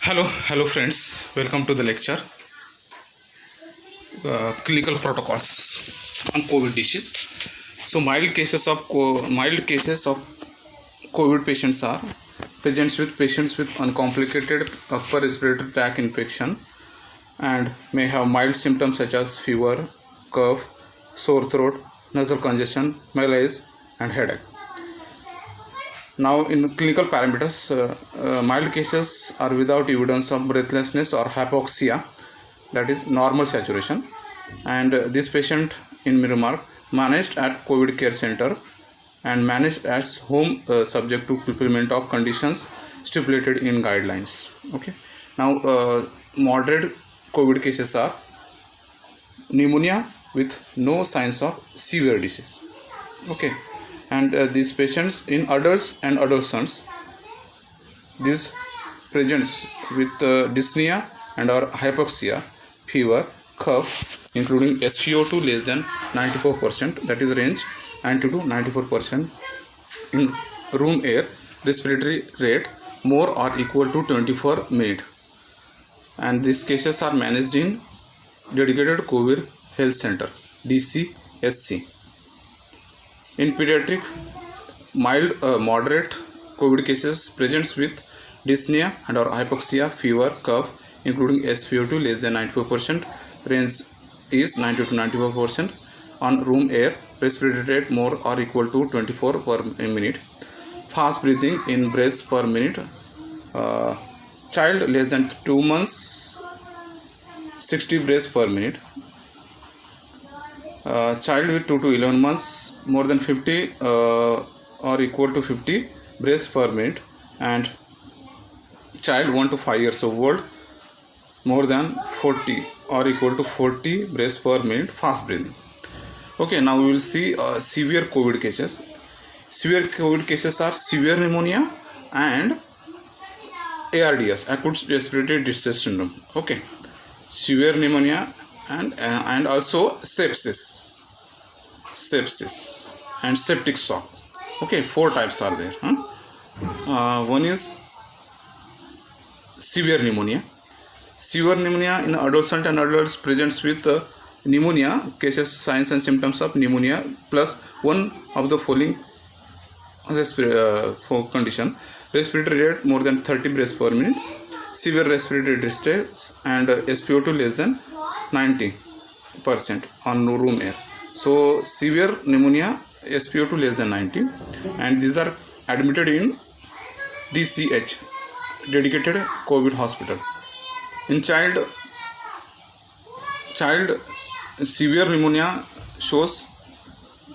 Hello friends, welcome to the lecture. Clinical protocols on COVID disease. So mild cases of COVID patients are presents with patients with uncomplicated upper respiratory tract infection and may have mild symptoms such as fever, cough, sore throat, nasal congestion, malaise and headache. Now, in clinical parameters, mild cases are without evidence of breathlessness or hypoxia, that is normal saturation, and this patient in Myanmar managed at COVID care center and managed as home subject to fulfillment of conditions stipulated in guidelines. Okay. Now, moderate COVID cases are pneumonia with no signs of severe disease. Okay. And these patients in adults and adolescents, these presents with dyspnea and or hypoxia, fever, cough, including SpO2 less than 94%, that is range 90 to 94%, in room air, respiratory rate more or equal to 24 minutes. And these cases are managed in dedicated COVID health center, DCSC. In pediatric, moderate COVID cases presents with dyspnea and or hypoxia, fever, cough, including SpO2 less than 94%, range is 90 to 94%, on room air, respiratory rate more or equal to 24 per minute, fast breathing in breaths per minute, child less than 2 months, 60 breaths per minute, child with 2 to 11 months more than 50 or equal to 50 breaths per minute, and child 1 to 5 years old more than 40 or equal to 40 breaths per minute, fast breathing. Okay, now we will see severe COVID cases. Severe COVID cases are severe pneumonia and ARDS, acute respiratory distress syndrome. Okay, severe pneumonia and also sepsis and septic shock. Okay, 4 types are there. One is severe pneumonia. Severe pneumonia in adolescent and adults presents with pneumonia cases, signs and symptoms of pneumonia plus one of the following condition: respiratory rate more than 30 breaths per minute, severe respiratory distress, and SpO2 less than 90% on room air. So severe pneumonia, SpO2 less than 90, and these are admitted in DCH, dedicated COVID hospital. In child severe pneumonia shows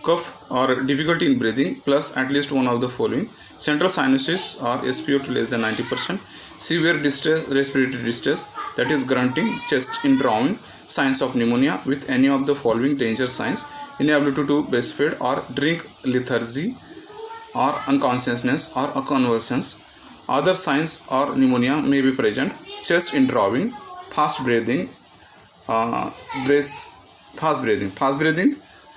cough or difficulty in breathing plus at least one of the following: central sinuses or SpO2 less than 90%, severe distress, respiratory distress, that is grunting, chest indrawing, signs of pneumonia with any of the following danger signs: inability to breastfeed or drink, lethargy or unconsciousness or convulsions. Other signs or pneumonia may be present: chest indrawing, fast breathing, fast breathing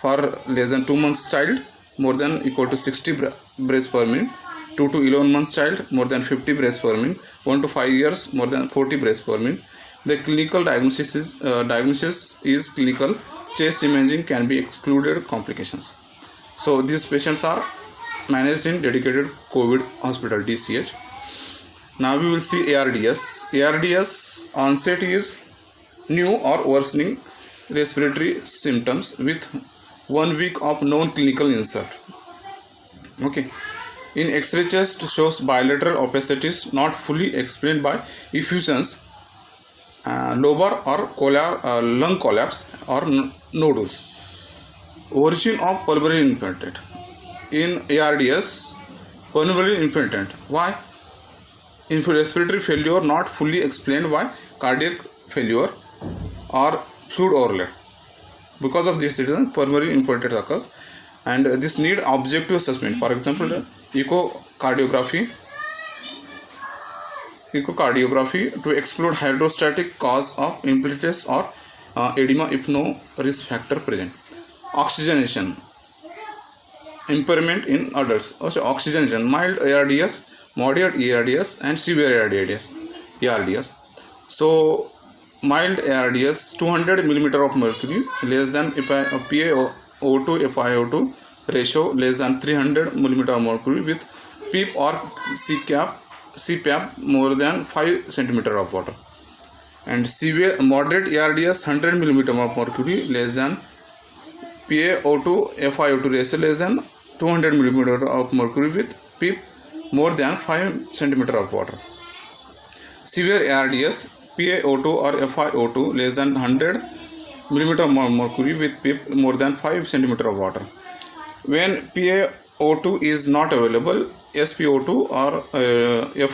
for less than 2 months child more than equal to 60 breaths per minute, 2 to 11 months child more than 50 breaths per minute, 1 to 5 years more than 40 breaths per minute. The clinical diagnosis is clinical. Chest imaging can be excluded complications. So these patients are managed in dedicated COVID hospital, DCH. Now we will see ARDS. ARDS onset is new or worsening respiratory symptoms with 1 week of known clinical insult. Okay. In X-ray chest shows bilateral opacities not fully explained by effusions, lobar or lung collapse or nodules. Origin of pulmonary infiltrate. In ARDS, pulmonary infiltrate. Why? Respiratory failure not fully explained by cardiac failure or fluid overload. Because of this reason, pulmonary infiltrate occurs, and this need objective assessment. For example, echocardiography to exclude hydrostatic cause of infiltrates or edema if no risk factor present. Oxygenation impairment in adults. Also, oxygenation, mild ARDS, moderate ARDS and severe ARDS. ARDS. So mild ARDS 200 millimeter of mercury less than PaO2 FiO2 ratio less than 300 millimeter of mercury with PEEP or CPAP more than 5 centimeter of water. And severe moderate ARDS 100 millimeter of mercury less than PaO2 FiO2 ratio less than 200 millimeter of mercury with PEEP more than 5 centimeter of water. Severe ARDS PaO2 or FiO2 less than 100 millimeter of mercury with PEEP more than 5 centimeter of water. When PaO2 is not available, SpO2 or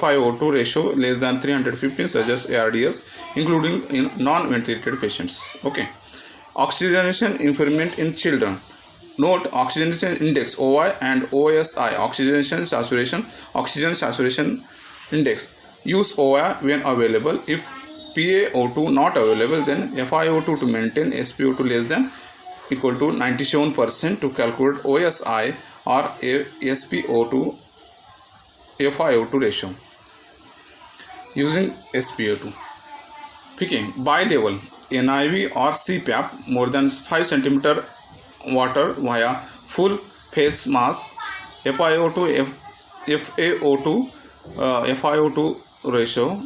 FiO2 ratio less than 315 suggests ARDS, including in non-ventilated patients. Okay. Oxygenation impairment in children. Note oxygenation index OI and OSI, oxygen saturation index. Use OI when available. If PaO2 not available, then FiO2 to maintain SpO2 less than equal to 97% to calculate OSI or SpO2 FiO2 ratio using SpO2. Okay, bi-level NIV or CPAP more than 5 centimeter water via full face mask. FiO2 FiO2 ratio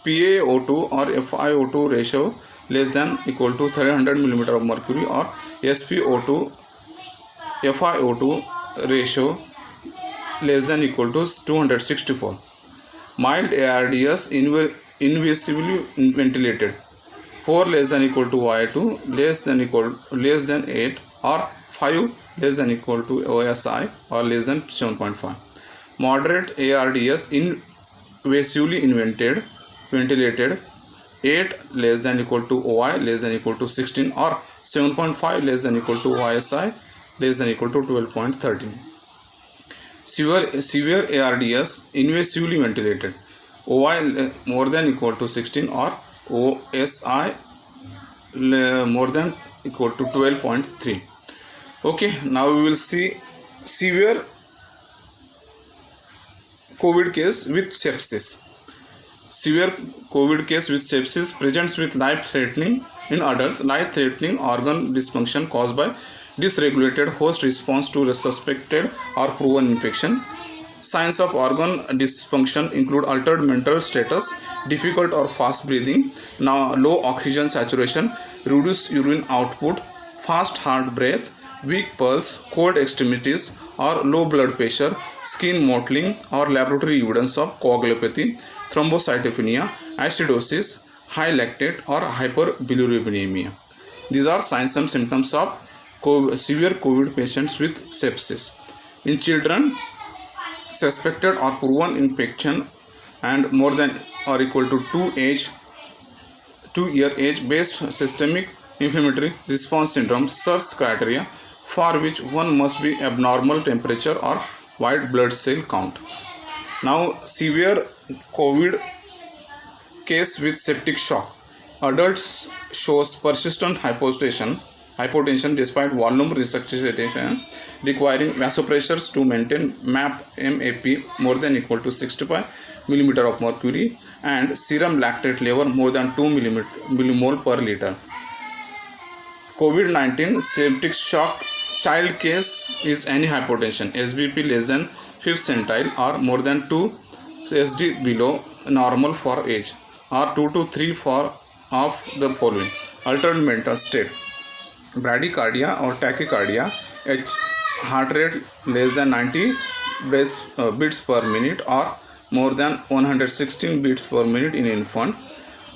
PaO2 or FiO2 ratio less than equal to 300 millimeter of mercury or SpO2 FiO2 ratio less than equal to 264. Mild ARDS invisibly ventilated 4 less than equal to Y2 less than 8 or 5 less than equal to OSI or less than 7.5. Moderate ARDS invasively ventilated 8 less than equal to OI less than equal to 16 or 7.5 less than equal to OSI less than equal to 12.13. Severe ARDS invasively ventilated OI more than equal to 16 or OSI more than equal to 12.3. Okay, now we will see severe COVID case with sepsis. Severe COVID case with sepsis presents with life-threatening in adults, life-threatening organ dysfunction caused by dysregulated host response to suspected or proven infection. Signs of organ dysfunction include altered mental status, difficult or fast breathing, now low oxygen saturation, reduced urine output, fast heart breath, weak pulse, cold extremities or low blood pressure, skin mottling or laboratory evidence of coagulopathy, thrombocytopenia, acidosis, high lactate or hyperbilirubinemia. These are signs and symptoms of severe COVID patients with sepsis. In children, suspected or proven infection and more than or equal to 2 year age based systemic inflammatory response syndrome SIRS criteria for which one must be abnormal temperature or white blood cell count. Now severe COVID case with septic shock. Adults shows persistent hypotension despite volume resuscitation requiring vasopressors to maintain MAP more than equal to 65 millimeter of mercury and serum lactate level more than 2 millimole per liter. COVID-19 septic shock child case is any hypotension, SBP less than 5th centile or more than 2 SD below normal for age or 2 to 3 for of the following: altered mental state, bradycardia or tachycardia, heart rate less than 90 beats per minute or more than 116 beats per minute in infant,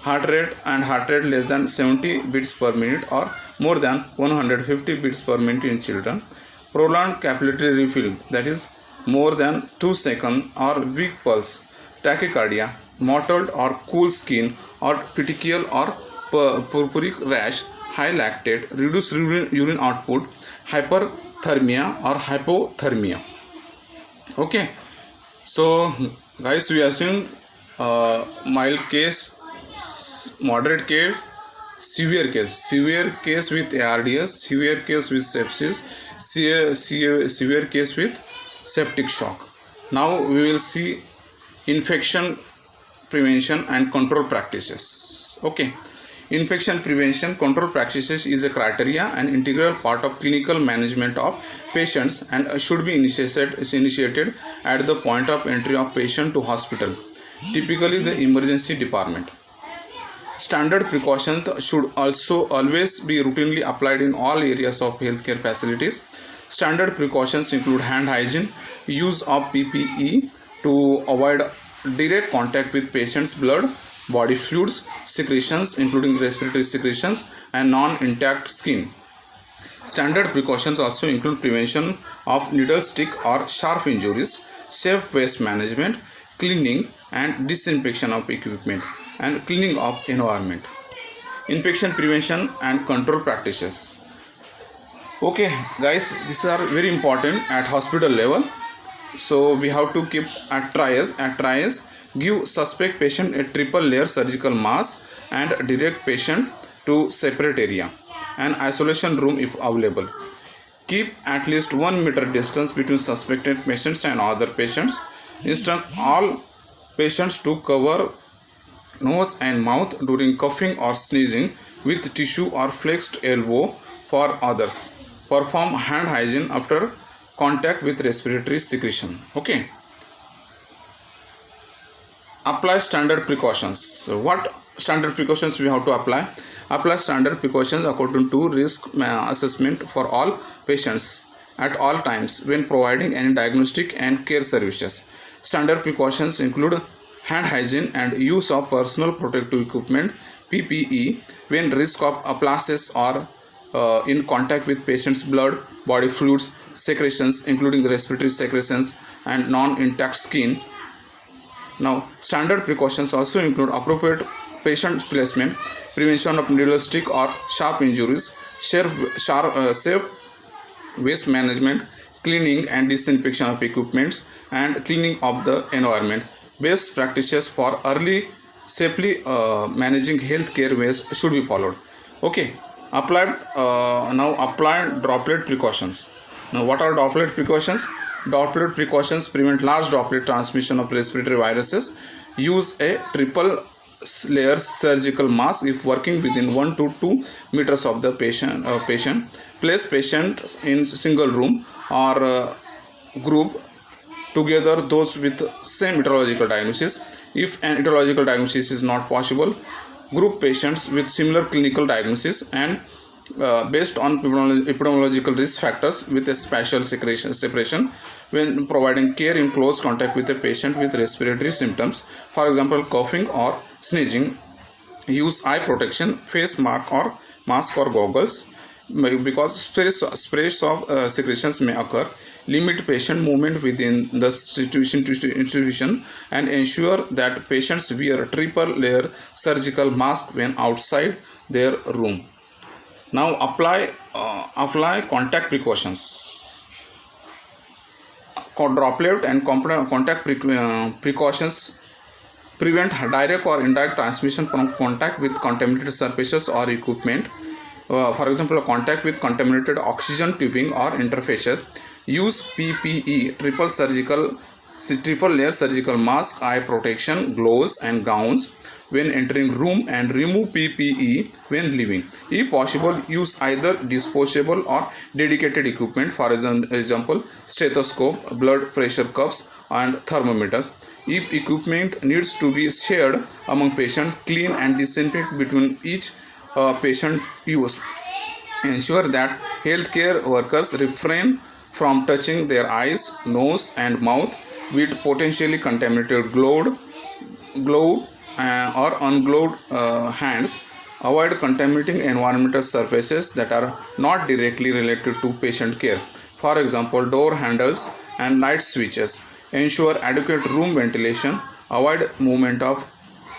heart rate less than 70 beats per minute or more than 150 beats per minute in children, prolonged capillary refill, that is more than 2 seconds or weak pulse, tachycardia, mottled or cool skin or petechial or purpuric rash, high lactate, reduced urine output, hyperthermia or hypothermia. Okay, so guys, we are seeing mild case, moderate case, severe case with ARDS, severe case with sepsis, severe case with septic shock. Now we will see infection prevention and control practices. Okay. Infection prevention control practices is a criteria and integral part of clinical management of patients and should be initiated at the point of entry of patient to hospital, typically the emergency department. Standard precautions should also always be routinely applied in all areas of healthcare facilities. Standard precautions include hand hygiene, use of PPE to avoid direct contact with patient's blood, body fluids, secretions including respiratory secretions, and non-intact skin. Standard precautions also include prevention of needle stick or sharp injuries, safe waste management, cleaning and disinfection of equipment, and cleaning of environment. Infection prevention and control practices. Okay guys, these are very important at hospital level. So we have to keep at triage, give suspect patient a triple layer surgical mask and direct patient to separate area and isolation room if available. Keep at least 1 meter distance between suspected patients and other patients. Instruct all patients to cover nose and mouth during coughing or sneezing with tissue or flexed elbow for others. Perform hand hygiene after contact with respiratory secretion. Okay. Apply standard precautions. So what standard precautions we have to apply? Apply standard precautions according to risk assessment for all patients at all times when providing any diagnostic and care services. Standard precautions include hand hygiene and use of personal protective equipment PPE when risk of abscesses or in contact with patient's blood, body fluids, secretions including respiratory secretions and non-intact skin. Now, standard precautions also include appropriate patient placement, prevention of needle stick or sharp injuries, safe waste management, cleaning and disinfection of equipments, and cleaning of the environment. Best practices for early safely managing healthcare waste should be followed. Okay, now apply droplet precautions. Now, what are droplet precautions? Droplet precautions prevent large droplet transmission of respiratory viruses. Use a triple layer surgical mask if working within 1 to 2 meters of the patient. Place patient in single room or group together those with same etiological diagnosis. If an etiological diagnosis is not possible, group patients with similar clinical diagnosis and based on epidemiological risk factors with a spatial separation when providing care in close contact with a patient with respiratory symptoms, for example coughing or sneezing. Use eye protection, face mask or goggles because sprays of secretions may occur. Limit patient movement within the institution and ensure that patients wear triple layer surgical mask when outside their room. Now apply contact precautions. Droplet and contact precautions prevent direct or indirect transmission from contact with contaminated surfaces or equipment. For example, contact with contaminated oxygen tubing or interfaces. Use PPE, triple layer surgical mask, eye protection, gloves and gowns when entering room and remove PPE when leaving. If possible, use either disposable or dedicated equipment, for example stethoscope, blood pressure cuffs and thermometers. If equipment needs to be shared among patients, clean and disinfect between each patient use. Ensure that healthcare workers refrain from touching their eyes, nose and mouth with potentially contaminated gloved or ungloved hands. Avoid contaminating environmental surfaces that are not directly related to patient care. For example, door handles and light switches. Ensure adequate room ventilation. Avoid movement of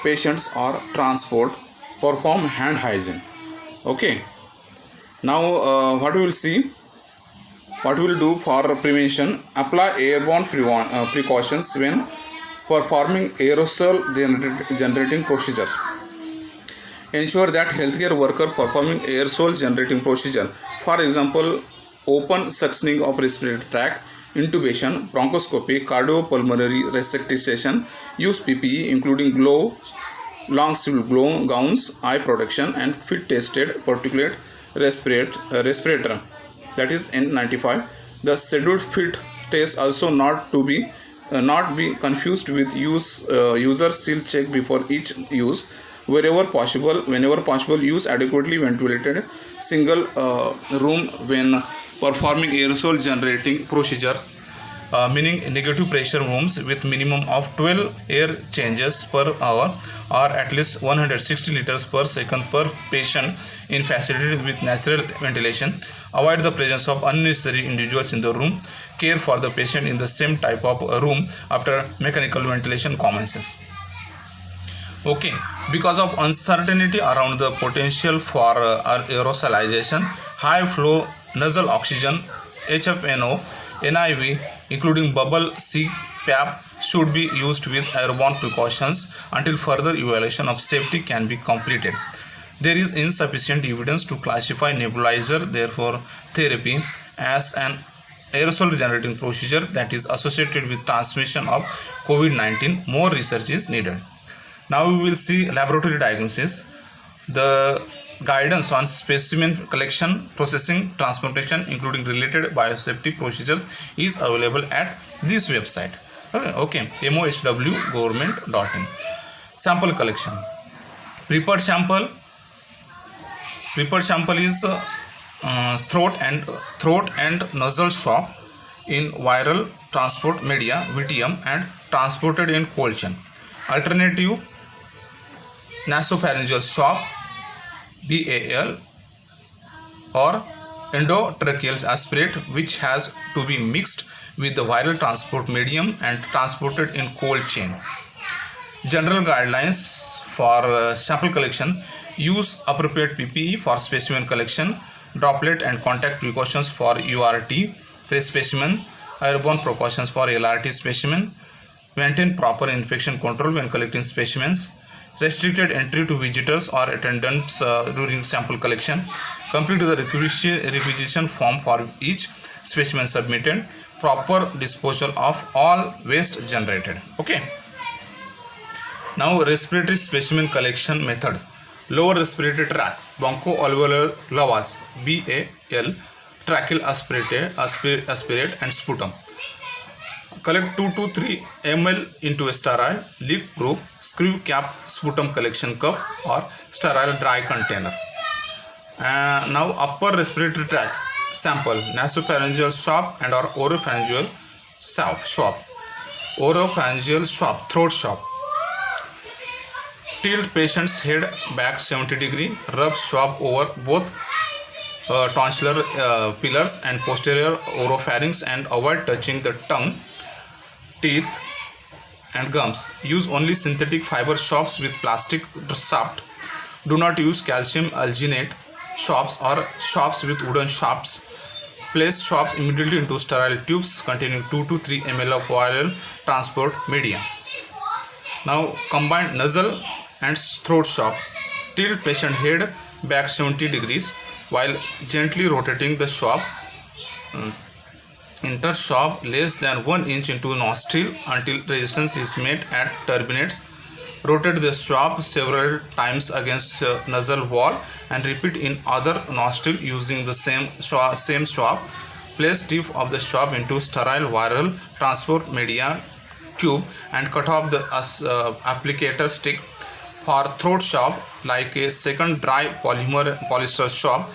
patients or transport. Perform hand hygiene. Okay. Now what we will see, what we will do for prevention. Apply airborne precautions when performing aerosol generating procedures. Ensure that healthcare worker performing aerosol generating procedure, for example open suctioning of respiratory tract, intubation, bronchoscopy, cardiopulmonary resuscitation, Use PPE including glove, long sleeve glove gowns, eye protection, and fit tested particulate respirator, that is N95. The scheduled fit test also not be confused with user seal check before each use. Whenever possible, use adequately ventilated single room when performing aerosol generating procedure, meaning negative pressure rooms with minimum of 12 air changes per hour or at least 160 liters per second per patient in facilities with natural ventilation. Avoid the presence of unnecessary individuals in the room. Care for the patient in the same type of room after mechanical ventilation commences. Okay, because of uncertainty around the potential for aerosolization, high flow nasal oxygen, HFNO, NIV, including bubble CPAP, should be used with airborne precautions until further evaluation of safety can be completed. There is insufficient evidence to classify nebulizer, therefore, therapy as an aerosol generating procedure that is associated with transmission of COVID-19. More research is needed. Now we will see laboratory diagnosis. The guidance on specimen collection, processing, transportation, including related biosafety procedures, is available at this website. Okay, mohwgovernment.in. Sample collection. Prepared sample is throat and nasal swab in viral transport media (VTM) and transported in cold chain. Alternative, nasopharyngeal swab BAL or endotracheal aspirate, which has to be mixed with the viral transport medium and transported in cold chain. General guidelines for sample collection: use appropriate PPE for specimen collection, droplet and contact precautions for URT fresh specimen, airborne precautions for LRT specimen, maintain proper infection control when collecting specimens, restricted entry to visitors or attendants during sample collection, complete the requisition form for each specimen submitted, proper disposal of all waste generated. Okay. Now respiratory specimen collection method. Lower respiratory tract, bronchoalveolar lavage BAL, tracheal aspirate and sputum. Collect 2 to 3 ml into a sterile, leak-proof, screw-cap sputum collection cup or sterile dry container. Now upper respiratory tract sample, nasopharyngeal swab and or oropharyngeal swab. Oropharyngeal swab, throat swab. Tilt patient's head back 70 degree, rub swab over both tonsillar pillars and posterior oropharynx and avoid touching the tongue, teeth and gums. Use only synthetic fiber swabs with plastic shaft. Do not use calcium alginate swabs or swabs with wooden shafts. Place swabs immediately into sterile tubes containing 2 to 3 ml of viral transport media. Now combined nasal and throat swab. Tilt patient head back 70 degrees while gently rotating the swab. Insert swab less than 1 inch into nostril until resistance is met at terminates. Rotate the swab several times against nasal wall and repeat in other nostril using the same swab. Place tip of the swab into sterile viral transport media tube and cut off the applicator stick. For throat swab, like a second dry polyester swab,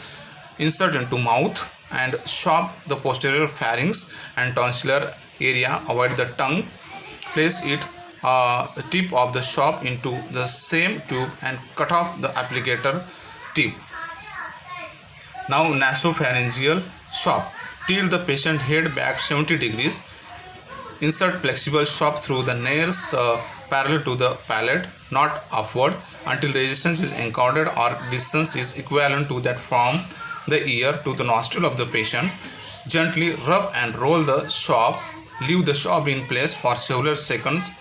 insert into mouth and swab the posterior pharynx and tonsillar area. Avoid the tongue. Place the tip of the swab into the same tube and cut off the applicator tip. Now nasopharyngeal swab. Tilt the patient head back 70 degrees. Insert flexible swab through the nares parallel to the palate, not upward, until resistance is encountered or distance is equivalent to that from the ear to the nostril of the patient. Gently rub and roll the swab. Leave the swab in place for several seconds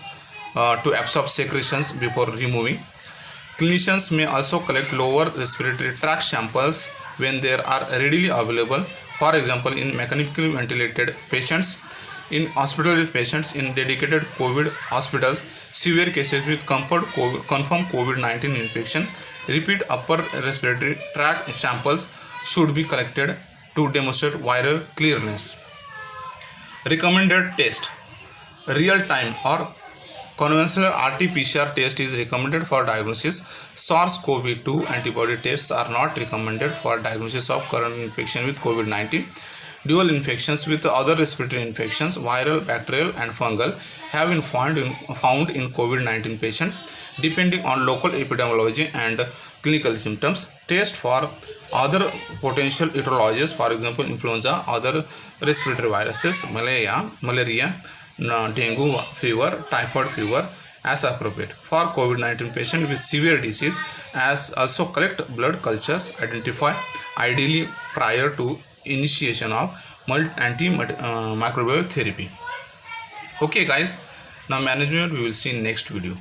to absorb secretions before removing. Clinicians may also collect lower respiratory tract samples when they are readily available. For example, in mechanically ventilated patients, In hospital patients in dedicated COVID hospitals, severe cases with confirmed COVID-19 infection, repeat upper respiratory tract samples should be collected to demonstrate viral clearness. Recommended test: real-time or conventional RT-PCR test is recommended for diagnosis. SARS-CoV-2 antibody tests are not recommended for diagnosis of current infection with COVID-19. Dual infections with other respiratory infections, viral, bacterial, and fungal, have been found in COVID-19 patients. Depending on local epidemiology and clinical symptoms, test for other potential etiologies, for example, influenza, other respiratory viruses, malaria, dengue fever, typhoid fever, as appropriate. For COVID-19 patient with severe disease, as also collect blood cultures, identify ideally prior to initiation of antimicrobial therapy. Okay guys, now management we will see in next video.